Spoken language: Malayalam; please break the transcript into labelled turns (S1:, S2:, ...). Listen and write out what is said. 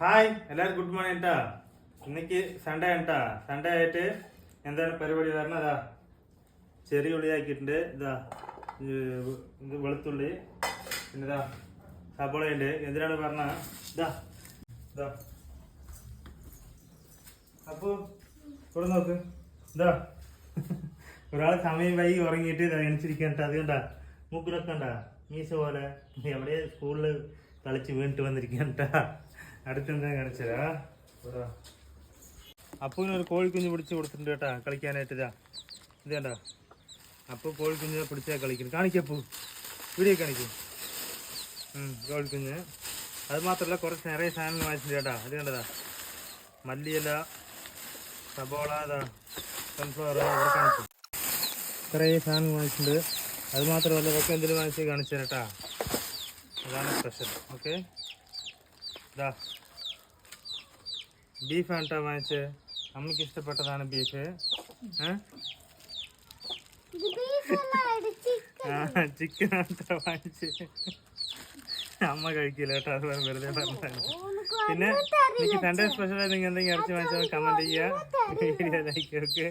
S1: ഹായ് എല്ലാവരും ഗുഡ് മോർണിംഗ് കേട്ടാ. ഇന്നേക്ക് സൺഡേ കേട്ടാ. സൺഡേ ആയിട്ട് എന്താണ് പരിപാടി പറഞ്ഞ അതാ ചെറിയ ഉള്ളിയാക്കിയിട്ടുണ്ട്. ഇതാ ഇത് വെളുത്തുള്ളി, പിന്നെ ഇതാ സബോളയുണ്ട്. എന്തിനാണ് പറഞ്ഞ ഇതാ ഇതാ അപ്പൊ ഇവിടെ നോക്ക്. ഇതാ ഒരാൾ സമയം വൈകി ഉറങ്ങിയിട്ട് ഇതാ എണിച്ചിരിക്കണ്ട. അത് കണ്ടാ മൂക്കിലൊക്കെ കണ്ടാ മീശ പോലെ എവിടെ സ്കൂളിൽ കളിച്ച് വീണിട്ട് വന്നിരിക്കണ്ട. അടുത്തെന്താ കാണിച്ചതാ. അപ്പൂനൊരു കോഴിക്കുഞ്ഞ് പിടിച്ച് കൊടുത്തിട്ടുണ്ട് കേട്ടാ കളിക്കാനായിട്ട്. ഇതാ ഇത് കണ്ടാ അപ്പോൾ കോഴിക്കുഞ്ഞിനെ പിടിച്ചാൽ കളിക്കുന്നു. കാണിക്കപ്പൂ വീഡിയോ കാണിക്കും. കോഴിക്കുഞ്ഞ് അത് മാത്രമല്ല കുറച്ച് നിറയെ സാധനങ്ങൾ വാങ്ങിച്ചിട്ടുണ്ട് കേട്ടാ. അത് കണ്ടതാ മല്ലിയില, സബോള, ഇതാ സൺഫ്ലവർ അവിടെ കാണിച്ചു. കുറേ സാധനങ്ങൾ വാങ്ങിച്ചിട്ടുണ്ട്. അത് മാത്രമല്ല ഇതൊക്കെ എന്തെങ്കിലും വാങ്ങിച്ച് കാണിച്ചു തരട്ടാ. അതാണ് സ്പെഷ്യൽ. ഓക്കെ ഇതാ ബീഫാണ് കേട്ടോ വാങ്ങിച്ച്. അമ്മയ്ക്ക് ഇഷ്ടപ്പെട്ടതാണ് ബീഫ്. ചിക്കനാണ് കേട്ടോ വാങ്ങിച്ച്. അമ്മ കഴിക്കില്ല കേട്ടോ, അത് വെറുതെ പറഞ്ഞാണ്. പിന്നെ എനിക്ക് സൺഡേ സ്പെഷ്യലായി നിങ്ങൾ എന്തെങ്കിലും ഇറച്ചി വാങ്ങിച്ചാൽ കമൻറ്റ് ചെയ്യുക, വീഡിയോ ലൈക്ക്. ഓക്കെ.